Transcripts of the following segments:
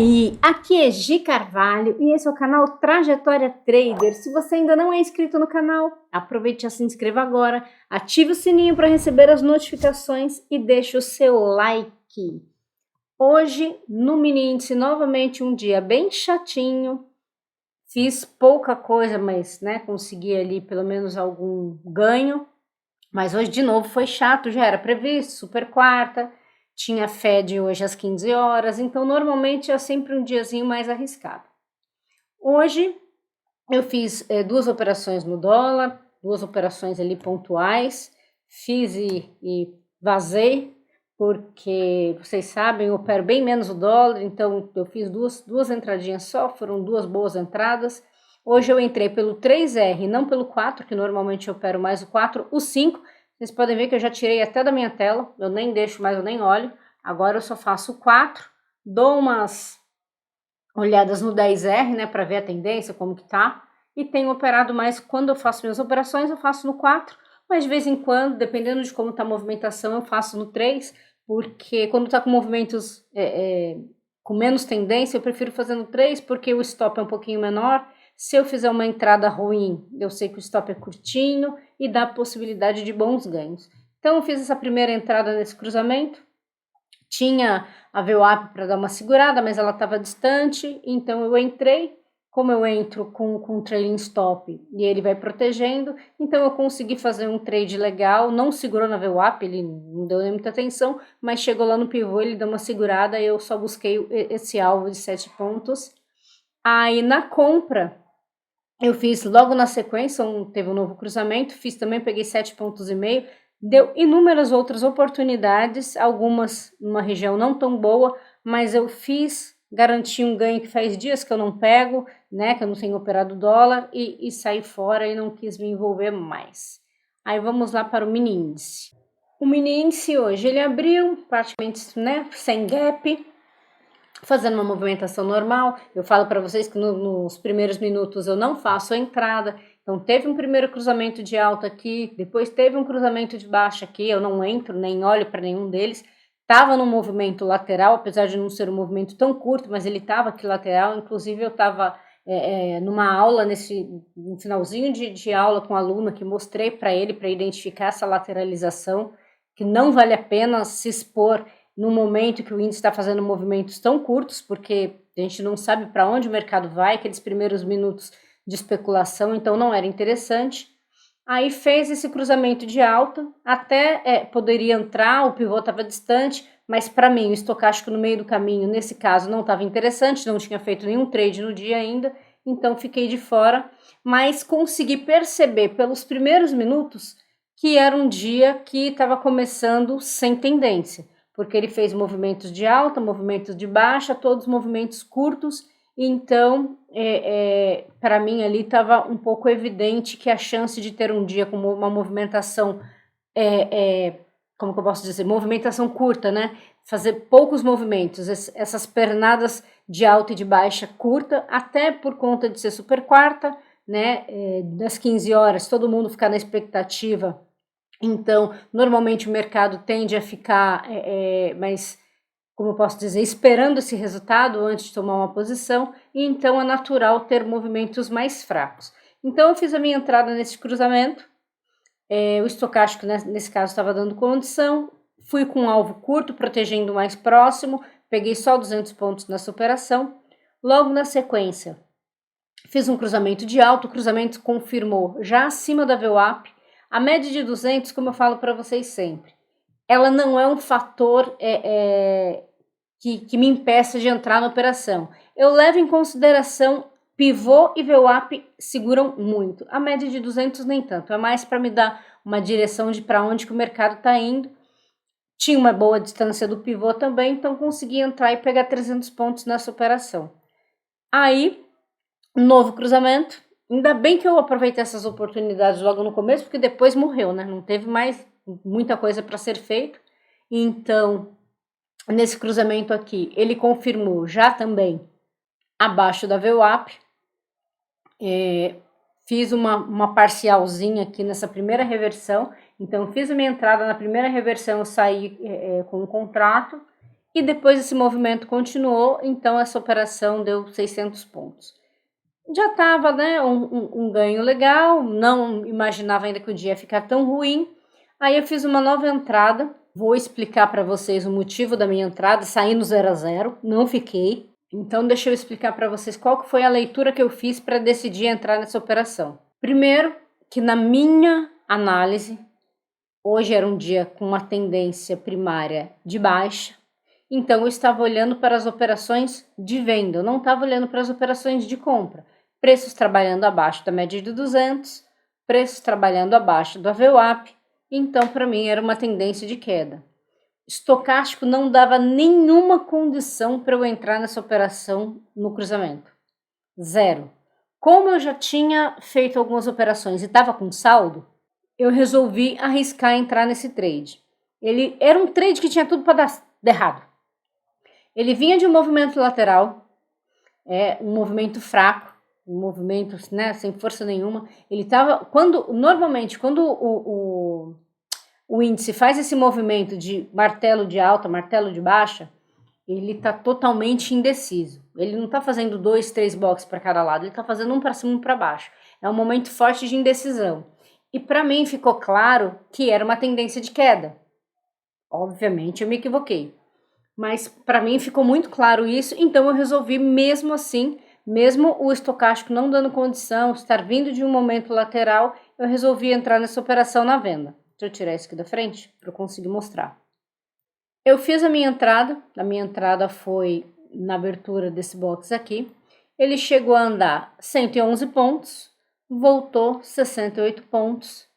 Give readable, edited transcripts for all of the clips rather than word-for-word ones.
aí, aqui é Gi Carvalho e esse é o canal Trajetória Trader. Se você ainda não é inscrito no canal, aproveite e se inscreva agora, ative o sininho para receber as notificações e deixe o seu like. Hoje, no mini índice, novamente um dia bem chatinho, fiz pouca coisa, mas consegui ali pelo menos algum ganho, mas hoje de novo foi chato, já era previsto, super quarta. Tinha Fed hoje às 15 horas, então normalmente é sempre um diazinho mais arriscado. Hoje eu fiz duas operações no dólar, duas operações ali pontuais, fiz e vazei, porque vocês sabem, eu opero bem menos o dólar, então eu fiz duas entradinhas só, foram duas boas entradas. Hoje eu entrei pelo 3R, não pelo 4, que normalmente eu opero mais o 4, o 5, vocês podem ver que eu já tirei até da minha tela, eu nem deixo mais, eu nem olho. Agora eu só faço o 4, dou umas olhadas no 10R, para ver a tendência, como que tá. E tenho operado mais, quando eu faço minhas operações, eu faço no 4. Mas de vez em quando, dependendo de como tá a movimentação, eu faço no 3. Porque quando tá com movimentos com menos tendência, eu prefiro fazer no 3, porque o stop é um pouquinho menor. Se eu fizer uma entrada ruim, eu sei que o stop é curtinho e dá possibilidade de bons ganhos. Então eu fiz essa primeira entrada nesse cruzamento. Tinha a VWAP para dar uma segurada, mas ela estava distante, então eu entrei. Como eu entro com trailing stop e ele vai protegendo, então eu consegui fazer um trade legal, não segurou na VWAP, ele não deu nem muita atenção, mas chegou lá no pivô, ele deu uma segurada e eu só busquei esse alvo de 7 pontos. Aí na compra, eu fiz logo na sequência, teve um novo cruzamento, fiz também, peguei 7,5 pontos, deu inúmeras outras oportunidades, algumas numa região não tão boa, mas eu garanti um ganho que faz dias que eu não pego, que eu não tenho operado dólar, e saí fora e não quis me envolver mais. Aí vamos lá para o mini índice. O mini índice hoje, ele abriu praticamente sem gap, fazendo uma movimentação normal. Eu falo para vocês que nos primeiros minutos eu não faço a entrada. Então teve um primeiro cruzamento de alta aqui, depois teve um cruzamento de baixa aqui, eu não entro, nem olho para nenhum deles. Estava num movimento lateral, apesar de não ser um movimento tão curto, mas ele estava aqui lateral. Inclusive eu estava numa aula, no finalzinho de aula com o aluno, que mostrei para ele, para identificar essa lateralização, que não vale a pena se expor no momento que o índice está fazendo movimentos tão curtos, porque a gente não sabe para onde o mercado vai, aqueles primeiros minutos de especulação, então não era interessante. Aí fez esse cruzamento de alta, até poderia entrar, o pivô estava distante, mas para mim o estocástico no meio do caminho, nesse caso, não estava interessante, não tinha feito nenhum trade no dia ainda, então fiquei de fora, mas consegui perceber pelos primeiros minutos que era um dia que estava começando sem tendência, porque ele fez movimentos de alta, movimentos de baixa, todos movimentos curtos. Então, para mim ali estava um pouco evidente que a chance de ter um dia com uma movimentação, como que eu posso dizer, movimentação curta, fazer poucos movimentos, essas pernadas de alta e de baixa curta, até por conta de ser super quarta, das 15 horas, todo mundo ficar na expectativa. Então, normalmente o mercado tende a ficar mais, como eu posso dizer, esperando esse resultado antes de tomar uma posição, e então é natural ter movimentos mais fracos. Então, eu fiz a minha entrada nesse cruzamento, o estocástico nesse caso estava dando condição, fui com um alvo curto, protegendo o mais próximo, peguei só 200 pontos nessa operação. Logo na sequência, fiz um cruzamento de alta, o cruzamento confirmou já acima da VWAP. A média de 200, como eu falo para vocês sempre, ela não é um fator que me impeça de entrar na operação. Eu levo em consideração pivô e VWAP seguram muito. A média de 200 nem tanto, é mais para me dar uma direção de para onde que o mercado está indo. Tinha uma boa distância do pivô também, então consegui entrar e pegar 300 pontos nessa operação. Aí, novo cruzamento. Ainda bem que eu aproveitei essas oportunidades logo no começo, porque depois morreu, não teve mais muita coisa para ser feito. Então, nesse cruzamento aqui, ele confirmou já também abaixo da VWAP. Fiz uma parcialzinha aqui nessa primeira reversão. Então, fiz a minha entrada na primeira reversão, eu saí com um contrato. e depois esse movimento continuou, então essa operação deu 600 pontos. Já estava, né, um ganho legal, não imaginava ainda que o dia ia ficar tão ruim. Aí eu fiz uma nova entrada, vou explicar para vocês o motivo da minha entrada, saí no 0 a 0, não fiquei. Então deixa eu explicar para vocês qual que foi a leitura que eu fiz para decidir entrar nessa operação. Primeiro, que na minha análise, hoje era um dia com uma tendência primária de baixa, então eu estava olhando para as operações de venda, eu não estava olhando para as operações de compra. Preços trabalhando abaixo da média de 200, preços trabalhando abaixo do VWAP, então para mim era uma tendência de queda. Estocástico não dava nenhuma condição para eu entrar nessa operação no cruzamento. Zero. Como eu já tinha feito algumas operações e estava com saldo, eu resolvi arriscar entrar nesse trade. Ele era um trade que tinha tudo para dar errado. Ele vinha de um movimento lateral, um movimento fraco, um movimento, né, sem força nenhuma. Ele estava, normalmente, quando o índice faz esse movimento de martelo de alta, martelo de baixa, ele está totalmente indeciso. Ele não está fazendo 2, 3 boxes para cada lado, ele está fazendo um para cima e um para baixo. É um momento forte de indecisão. E para mim ficou claro que era uma tendência de queda. Obviamente eu me equivoquei. Mas para mim ficou muito claro isso, então eu resolvi mesmo assim, mesmo o estocástico não dando condição, estar vindo de um momento lateral, eu resolvi entrar nessa operação na venda. Deixa eu tirar isso aqui da frente para eu conseguir mostrar. Eu fiz a minha entrada foi na abertura desse box aqui, ele chegou a andar 111 pontos, voltou 68 pontos,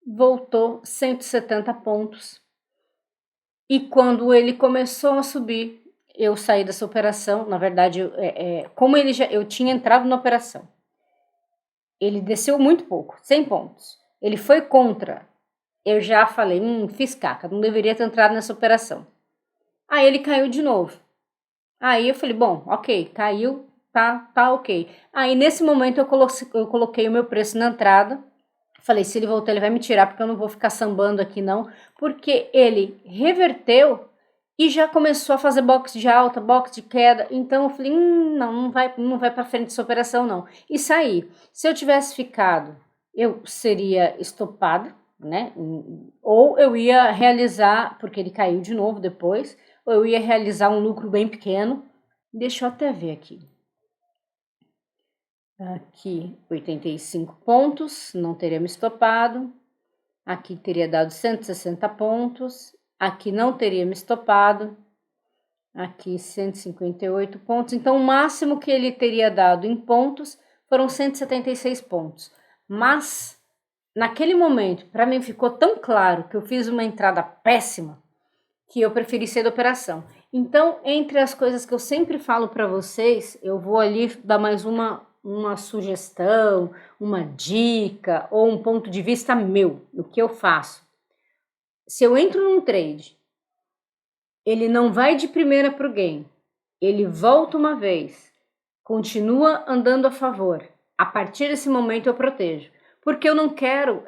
voltou 170 pontos, e quando ele começou a subir, eu saí dessa operação. Na verdade, como eu tinha entrado na operação, ele desceu muito pouco, 100 pontos. Ele foi contra. Eu já falei, fiz caca, não deveria ter entrado nessa operação. Aí ele caiu de novo. Aí eu falei, bom, ok, caiu, tá ok. Aí nesse momento eu coloquei o meu preço na entrada. Falei, se ele voltar, ele vai me tirar, porque eu não vou ficar sambando aqui não, porque ele reverteu e já começou a fazer box de alta, box de queda. Então eu falei, não vai para frente essa operação não. E saí. Se eu tivesse ficado, eu seria estopado, né? Ou eu ia realizar, porque ele caiu de novo depois, ou eu ia realizar um lucro bem pequeno. Deixa eu até ver aqui. Aqui 85 pontos, não teria me estopado. Aqui teria dado 160 pontos. Aqui não teria me estopado. Aqui 158 pontos. Então o máximo que ele teria dado em pontos foram 176 pontos. Mas naquele momento, para mim ficou tão claro que eu fiz uma entrada péssima que eu preferi sair da operação. Então, entre as coisas que eu sempre falo para vocês, eu vou ali dar mais uma sugestão, uma dica ou um ponto de vista meu, do que eu faço. Se eu entro num trade, ele não vai de primeira para o gain, ele volta uma vez, continua andando a favor, a partir desse momento eu protejo, porque eu não quero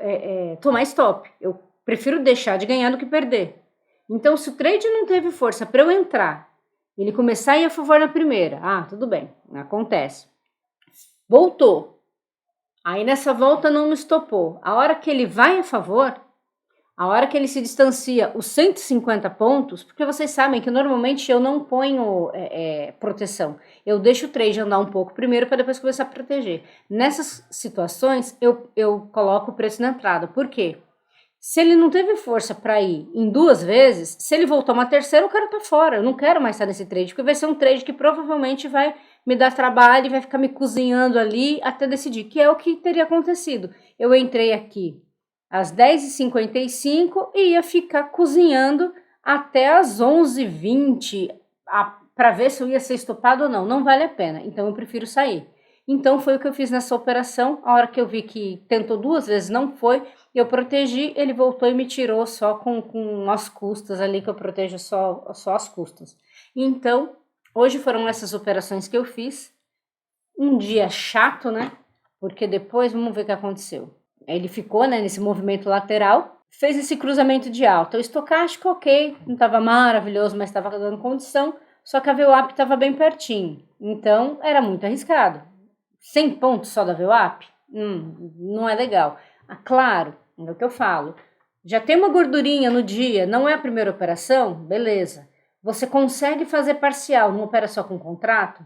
tomar stop, eu prefiro deixar de ganhar do que perder. Então, se o trade não teve força para eu entrar, ele começar a ir a favor na primeira, tudo bem, acontece. Voltou. Aí nessa volta não me estopou. A hora que ele vai a favor, a hora que ele se distancia os 150 pontos, porque vocês sabem que normalmente eu não ponho proteção. Eu deixo o trade andar um pouco primeiro para depois começar a proteger. Nessas situações, eu coloco o preço na entrada. Por quê? Se ele não teve força para ir em 2 vezes, se ele voltar uma terceira, o cara tá fora. Eu não quero mais estar nesse trade, porque vai ser um trade que provavelmente vai me dar trabalho e vai ficar me cozinhando ali até decidir, que é o que teria acontecido. Eu entrei aqui às 10h55 e ia ficar cozinhando até às 11h20 para ver se eu ia ser estopado ou não. Não vale a pena, então eu prefiro sair. Então foi o que eu fiz nessa operação. A hora que eu vi que tentou 2 vezes, não foi, eu protegi, ele voltou e me tirou só com as custas ali, que eu protejo só as custas. Então, hoje foram essas operações que eu fiz. Um dia chato, né? Porque depois, vamos ver o que aconteceu. Ele ficou, né, nesse movimento lateral, fez esse cruzamento de alta. O estocástico, ok, não estava maravilhoso, mas estava dando condição, só que a VWAP estava bem pertinho, então era muito arriscado. 100 pontos só da VWAP? Não é legal. Claro, é o que eu falo. Já tem uma gordurinha no dia, não é a primeira operação? Beleza. Você consegue fazer parcial, não opera só com contrato?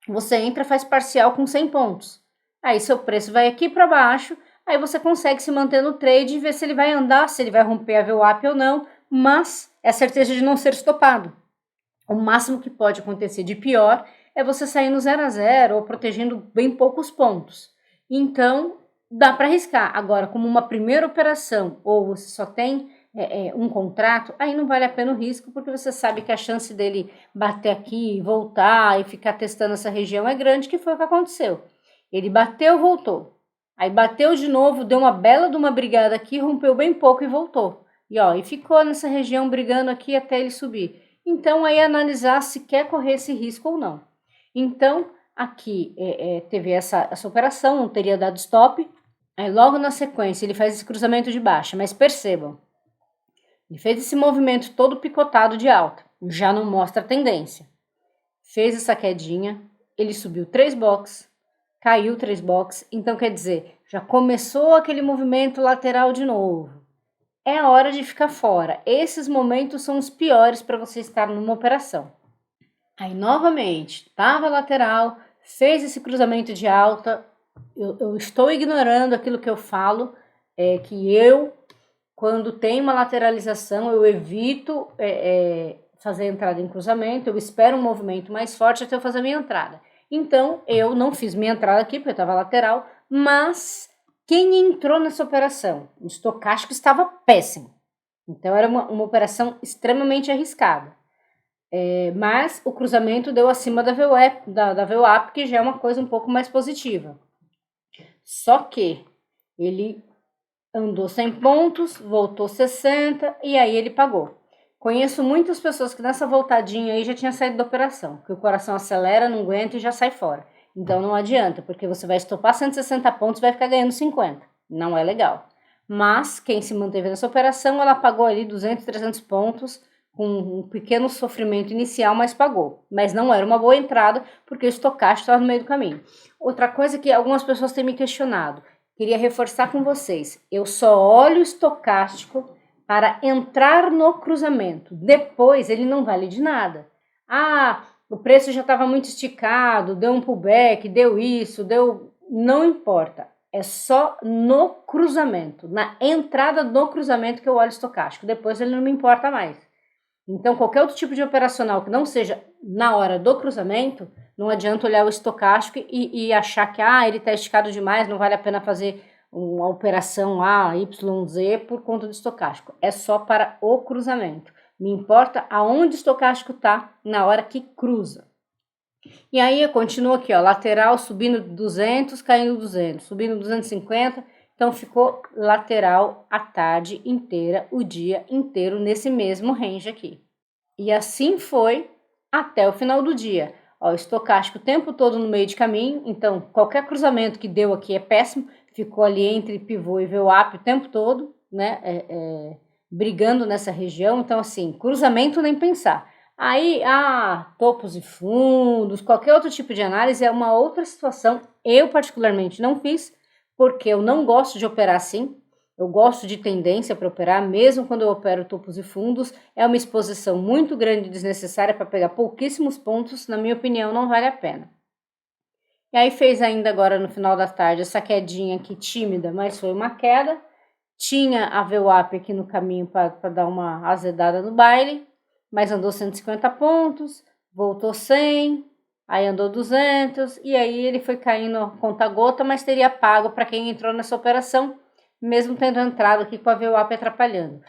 Você entra, faz parcial com 100 pontos. Aí seu preço vai aqui para baixo, aí você consegue se manter no trade e ver se ele vai andar, se ele vai romper a VWAP ou não, mas é certeza de não ser estopado. O máximo que pode acontecer de pior é você sair no 0 a 0 ou protegendo bem poucos pontos. Então, dá para arriscar. Agora, como uma primeira operação ou você só tem um contrato, aí não vale a pena o risco, porque você sabe que a chance dele bater aqui, voltar e ficar testando essa região é grande, que foi o que aconteceu. Ele bateu, voltou. Aí bateu de novo, deu uma bela de uma brigada aqui, rompeu bem pouco e voltou. E ficou nessa região brigando aqui até ele subir. Então, aí analisar se quer correr esse risco ou não. Então, aqui teve essa operação, não teria dado stop. Aí, logo na sequência, ele faz esse cruzamento de baixa, mas percebam, ele fez esse movimento todo picotado de alta, já não mostra tendência. Fez essa quedinha, ele subiu 3 box, caiu 3 box, então quer dizer, já começou aquele movimento lateral de novo. É hora de ficar fora. Esses momentos são os piores para você estar numa operação. Aí, novamente, estava lateral, fez esse cruzamento de alta. Eu estou ignorando aquilo que eu falo, que eu, quando tem uma lateralização, eu evito fazer entrada em cruzamento, eu espero um movimento mais forte até eu fazer a minha entrada. Então, eu não fiz minha entrada aqui, porque eu estava lateral, mas quem entrou nessa operação? O estocástico estava péssimo. Então, era uma operação extremamente arriscada. Mas o cruzamento deu acima da VWAP, que já é uma coisa um pouco mais positiva. Só que ele andou 100 pontos, voltou 60 e aí ele pagou. Conheço muitas pessoas que nessa voltadinha aí já tinha saído da operação, que o coração acelera, não aguenta e já sai fora. Então não adianta, porque você vai estopar 160 pontos e vai ficar ganhando 50. Não é legal. Mas quem se manteve nessa operação, ela pagou ali 200, 300 pontos, com um pequeno sofrimento inicial, mas pagou. Mas não era uma boa entrada, porque o estocástico estava no meio do caminho. Outra coisa que algumas pessoas têm me questionado, queria reforçar com vocês, eu só olho o estocástico para entrar no cruzamento. Depois ele não vale de nada. O preço já estava muito esticado, deu um pullback, deu isso, não importa. É só no cruzamento, na entrada do cruzamento que eu olho o estocástico. Depois ele não me importa mais. Então, qualquer outro tipo de operacional que não seja na hora do cruzamento, não adianta olhar o estocástico e achar que ele está esticado demais, não vale a pena fazer uma operação A, Y, Z por conta do estocástico. É só para o cruzamento. Me importa aonde o estocástico está na hora que cruza. E aí, continua aqui, lateral subindo 200, caindo 200, subindo 250. Então, ficou lateral a tarde inteira, o dia inteiro, nesse mesmo range aqui. E assim foi até o final do dia. O estocástico o tempo todo no meio de caminho, então qualquer cruzamento que deu aqui é péssimo, ficou ali entre pivô e VWAP o tempo todo, né, brigando nessa região. Então, assim, cruzamento nem pensar. Aí, topos e fundos, qualquer outro tipo de análise é uma outra situação. Eu, particularmente, não fiz, porque eu não gosto de operar assim. Eu gosto de tendência para operar, mesmo quando eu opero topos e fundos. É uma exposição muito grande e desnecessária para pegar pouquíssimos pontos. Na minha opinião, não vale a pena. E aí fez ainda agora no final da tarde essa quedinha aqui tímida, mas foi uma queda. Tinha a VWAP aqui no caminho para dar uma azedada no baile, mas andou 150 pontos, voltou 100, aí andou 200, e aí ele foi caindo conta-gota, mas teria pago para quem entrou nessa operação, mesmo tendo entrado aqui com a VWAP atrapalhando.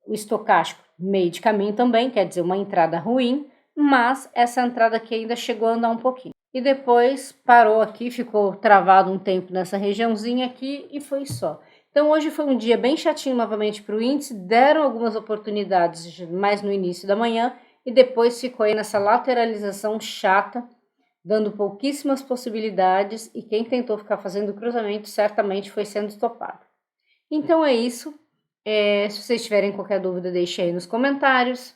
O estocástico, meio de caminho também, quer dizer, uma entrada ruim, mas essa entrada aqui ainda chegou a andar um pouquinho. E depois parou aqui, ficou travado um tempo nessa regiãozinha aqui e foi só. Então hoje foi um dia bem chatinho novamente para o índice, deram algumas oportunidades mais no início da manhã e depois ficou aí nessa lateralização chata, dando pouquíssimas possibilidades, e quem tentou ficar fazendo cruzamento certamente foi sendo estopado. Então é isso, Se vocês tiverem qualquer dúvida, deixe aí nos comentários.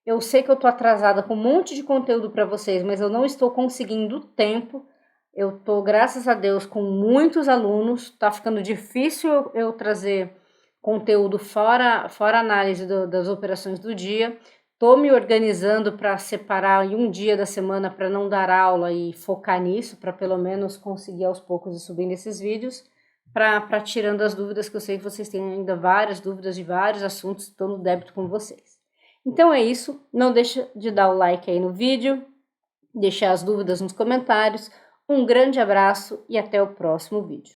Eu sei que eu tô atrasada com um monte de conteúdo para vocês, mas eu não estou conseguindo tempo. Eu tô, graças a Deus, com muitos alunos. Tá ficando difícil eu trazer conteúdo fora análise das operações do dia. Tô me organizando para separar em um dia da semana para não dar aula e focar nisso, para pelo menos conseguir aos poucos ir subindo esses vídeos, para tirando as dúvidas, que eu sei que vocês têm ainda várias dúvidas de vários assuntos, estou no débito com vocês. Então é isso, não deixa de dar o like aí no vídeo, deixar as dúvidas nos comentários. Um grande abraço e até o próximo vídeo.